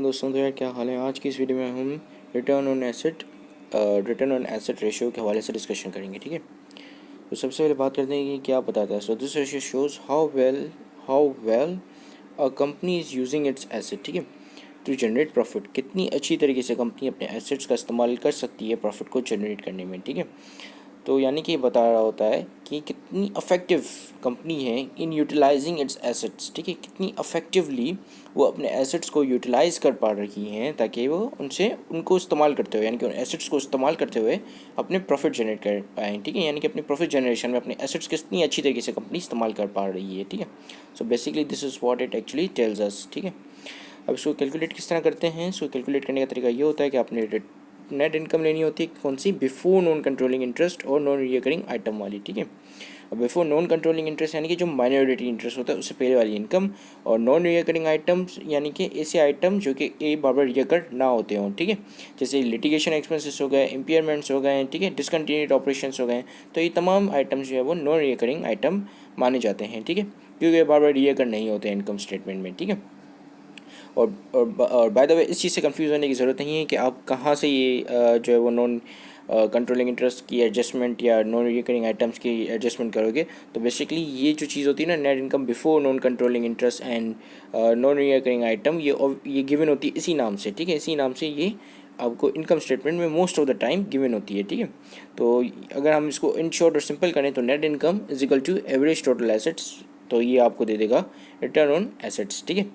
दोस्तों, तो यार क्या हाल है। आज की इस वीडियो में हम रिटर्न ऑन एसेट रेशियो के हवाले से डिस्कशन करेंगे। ठीक है, तो सबसे पहले बात करते हैं कि क्या बताता है। So this ratio shows how well a company is using its asset. ठीक है, टू जनरेट प्रॉफिट। कितनी अच्छी तरीके से कंपनी अपने एसेट्स का इस्तेमाल कर सकती है प्रॉफिट को जनरेट करने में। ठीक है, तो यानी कि ये बता रहा होता है कि कितनी अफेक्टिव कंपनी है इन यूटिलाइजिंग इट्स एसेट्स। ठीक है, कितनी अफेक्टिवली वो अपने एसेट्स को यूटिलाइज कर पा रही हैं ताकि वो उनको इस्तेमाल करते हुए, यानी कि उन एसेट्स को इस्तेमाल करते हुए अपने प्रॉफिट जनरेट कर पाएँ। ठीक है, यानी कि अपनी प्रॉफिट जनरेशन में अपने एसेट्स कितनी अच्छी तरीके से कंपनी इस्तेमाल कर पा रही है। ठीक है, so basically this is what it actually tells us. ठीक है, अब इसको कैलकुलेट किस तरह करते हैं। इसको कैलकुलेट करने का तरीका ये होता है कि आपने नेट इनकम लेनी होती है कौन सी, बिफोर नॉन कंट्रोलिंग इंटरेस्ट और नॉन रिकरिंग आइटम वाली। ठीक है, अब बिफोर नॉन कंट्रोलिंग इंटरेस्ट यानी कि जो माइनॉरिटी इंटरेस्ट होता है उससे पहले वाली इनकम, और नॉन रिकरिंग आइटम्स यानी कि ऐसे आइटम जो कि बार बार रिकर ना होते हों। ठीक है, जैसे लिटिगेशन एक्सपेंसेस हो गए, इम्पेयरमेंट्स हो गए, ठीक है, डिसकंटिन्यूड ऑपरेशंस हो गए। तो ये तमाम आइटम्स जो है वो नॉन रिकरिंग आइटम माने जाते हैं। ठीक है, क्योंकि बार बार रिकर नहीं होते हैं इनकम स्टेटमेंट में। ठीक है, और बाय द वे इस चीज़ से कंफ्यूज होने की ज़रूरत नहीं है कि आप कहाँ से ये जो है वो नॉन कंट्रोलिंग इंटरेस्ट की एडजस्टमेंट या नॉन रिकरिंग आइटम्स की एडजस्टमेंट करोगे। तो बेसिकली ये जो चीज़ होती है ना, net income before non controlling interest and non recurring item, ये गिवन होती है इसी नाम से। ठीक है, इसी नाम से ये आपको इनकम स्टेटमेंट में most of the time given होती है। ठीक है, तो अगर हम इसको इन शॉर्ट और सिंपल करें तो net income is equal to average total assets, तो ये आपको दे देगा रिटर्न ऑन एसेट्स। ठीक है,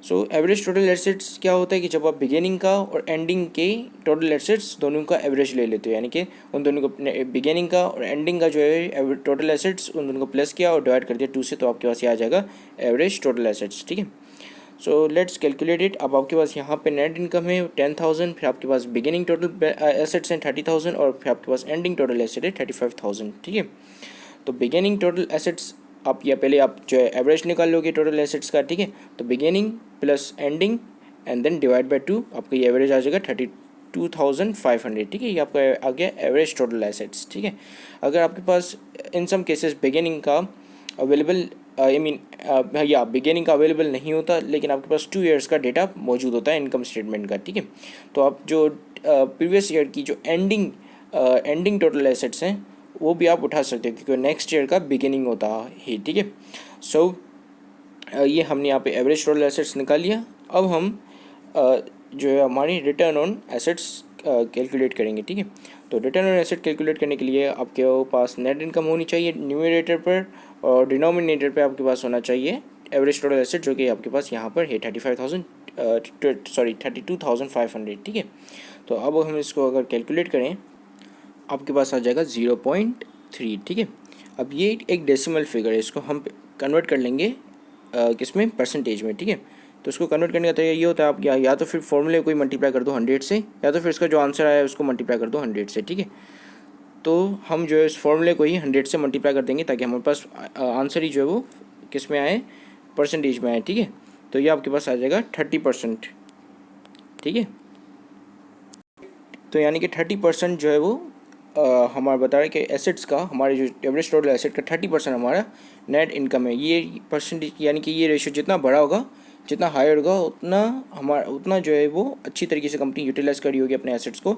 सो एवरेज टोटल एसेट्स क्या होता है कि जब आप बिगिनिंग का और एंडिंग के टोटल एसेट्स दोनों का एवरेज ले लेते हो, यानी कि उन दोनों को बिगिनिंग का और एंडिंग का जो है टोटल एसेट्स उन दोनों को प्लस किया और डिवाइड कर दिया 2 से, तो आपके पास ये आ जाएगा एवरेज टोटल एसेट्स। ठीक है, सो लेट्स कैलकुलेट इट। अब आपके पास यहाँ पे नेट इनकम है 10,000, फिर आपके पास बिगिनिंग टोटल एसेट्स हैं 30,000 और फिर आपके पास एंडिंग टोटल एसेट है 35,000। ठीक है, तो बिगिनिंग टोटल एसेट्स आप या पहले आप जो है एवरेज निकाल लोगे टोटल एसेट्स का। ठीक है, तो beginning plus ending and then divide by 2, आपका ये एवरेज आ जाएगा 32,500। ठीक है, ये आपका आ गया एवरेज टोटल एसेट्स। ठीक है, अगर आपके पास इन सम केसेस बिगिनिंग का अवेलेबल या बिगिनिंग का अवेलेबल नहीं होता, लेकिन आपके पास 2 ईयर्स का डेटा मौजूद होता है इनकम स्टेटमेंट का। ठीक है, तो आप जो प्रीवियस ईयर की जो एंडिंग टोटल एसेट्स हैं वो भी आप उठा सकते हो क्योंकि नेक्स्ट ईयर का बिगिनिंग होता है। ठीक है, सो ये हमने यहाँ पे एवरेज टोटल एसेट्स निकाल लिया। अब हम जो है हमारी रिटर्न ऑन एसेट्स कैलकुलेट करेंगे। ठीक है, तो रिटर्न ऑन एसेट कैलकुलेट करने के लिए आपके पास नेट इनकम होनी चाहिए न्यूमरेटर पर, और डिनोमिनेटर पे आपके पास होना चाहिए एवरेज टोटल एसेट, जो कि आपके पास यहाँ पर है 32,500। ठीक है, तो अब हम इसको अगर कैलकुलेट करें आपके पास आ जाएगा 0.3। ठीक है, अब ये एक डेसिमल फिगर है, इसको हम कन्वर्ट कर लेंगे किसमें, परसेंटेज में। ठीक है, तो इसको कन्वर्ट करने का तरीका ये होता है, आप या तो फिर फॉर्मूले को मल्टीप्लाई कर दो 100 से, या तो फिर इसका जो आंसर आया है उसको मल्टीप्लाई कर दो 100 से। ठीक है, तो हम जो है इस फॉर्मूले को ही 100 से मल्टीप्लाई कर देंगे ताकि हमारे पास आंसर ही जो है वो किस में आए, परसेंटेज में आए। ठीक है, तो ये आपके पास आ जाएगा 30%। ठीक है, तो यानी कि 30% जो है वो हमारा बता रहा है कि एसेट्स का, हमारे जो एवरेज टोटल एसेट का 30% हमारा नेट इनकम है। ये परसेंटेज यानी कि ये रेशियो जितना बड़ा होगा, जितना हायर होगा, उतना जो है वो अच्छी तरीके से कंपनी यूटिलाइज करी होगी अपने एसेट्स को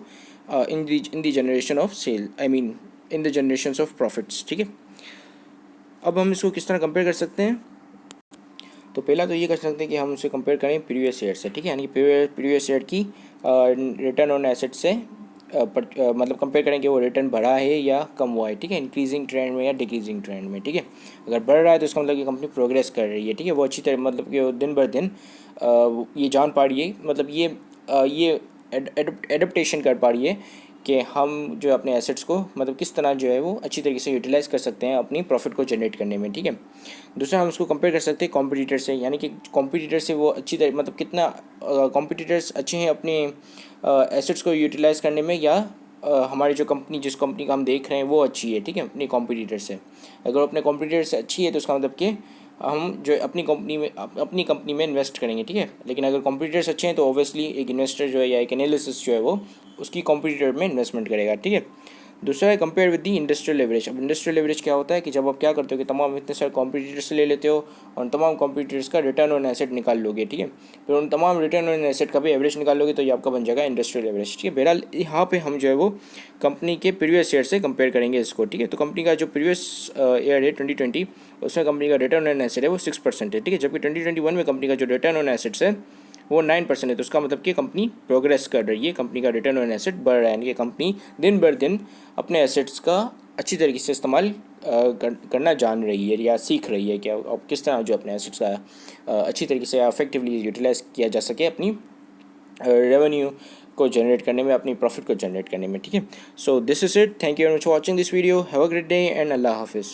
in the generation of sale, in the generation of profits. ठीक है, अब हम इसको किस तरह कंपेयर कर सकते हैं। तो पहला तो ये कर सकते हैं कि हम उसे कंपेयर करें प्रीवियस ईयर से। ठीक है, यानी प्रीवियस ईयर की रिटर्न ऑन एसेट से मतलब कंपेयर करें कि वो रिटर्न बढ़ा है या कम हुआ है। ठीक है, इंक्रीजिंग ट्रेंड में या डिक्रीजिंग ट्रेंड में। ठीक है, अगर बढ़ रहा है तो इसका मतलब कि कंपनी प्रोग्रेस कर रही है। ठीक है, वो अच्छी तरह मतलब कि दिन बर दिन ये जान पा रही है, मतलब ये एडप्टेशन कर पा रही है कि हम जो अपने एसेट्स को मतलब किस तरह जो है वो अच्छी तरीके से यूटिलाइज़ कर सकते हैं अपनी प्रॉफिट को जनरेट करने में। ठीक है, दूसरा हम इसको कंपेयर कर सकते हैं कॉम्पिटिटर से, यानी कि कॉम्पिटिटर से वो अच्छी तरह मतलब कितना कॉम्पिटिटर्स अच्छे हैं अपने एसेट्स को यूटिलाइज़ करने में, या हमारी जो कंपनी, जिस कंपनी का हम देख रहे हैं वो अच्छी है। ठीक है, अपनी कॉम्पिटिटर से, अगर अपने कॉम्पिटिटर से अच्छी है तो उसका मतलब कि हम जो अपनी कंपनी में इन्वेस्ट करेंगे। ठीक है, लेकिन अगर कॉम्पिटिटर्स अच्छे हैं तो ऑब्वियसली एक इन्वेस्टर जो है या एक एनालिसिस्ट जो है वो उसकी कॉम्पिटिटर में इन्वेस्टमेंट करेगा। ठीक है, दूसरा है compare with the industrial average. अब इंडस्ट्रियल एवरेज क्या होता है कि जब आप क्या करते हो कि तमाम इतने सारे कॉम्पिटिटर्स ले लेते हो और तमाम कॉम्पिटिटर्स का रिटर्न ऑन एसेट निकाल लोगे, ठीक है। फिर उन तमाम रिटर्न ऑन एसेट का भी एवरेज निकाल लोगे तो ये आपका बन जाएगा इंडस्ट्रियल एवरेज, ठीक है। बहरहाल यहाँ पे हम जो है वो कंपनी के प्रीवियस ईयर से कंपेयर करेंगे इसको, ठीक है। तो कंपनी का जो प्रीवियस ईयर है 2020, उसमें कंपनी का रिटर्न ऑन एसेट है वो 6% है, ठीक है। जबकि 2021 में कंपनी का जो रिटर्न ऑन एसेट्स है वो 9% है। तो उसका मतलब कि कंपनी प्रोग्रेस कर रही है, कंपनी का रिटर्न ऑन एसेट बढ़ रहा है, यानी कि कंपनी दिन बर दिन अपने एसेट्स का अच्छी तरीके से इस्तेमाल करना जान रही है या सीख रही है कि अब किस तरह जो अपने एसेट्स का अच्छी तरीके से इफेक्टिवली यूटिलाइज किया जा सके अपनी रेवेन्यू को जनरेट करने में, अपनी प्रॉफिट को जनरेट करने में, ठीक है। So this is it, thank you very much for watching this video, have a great day and अल्लाह हाफिज़।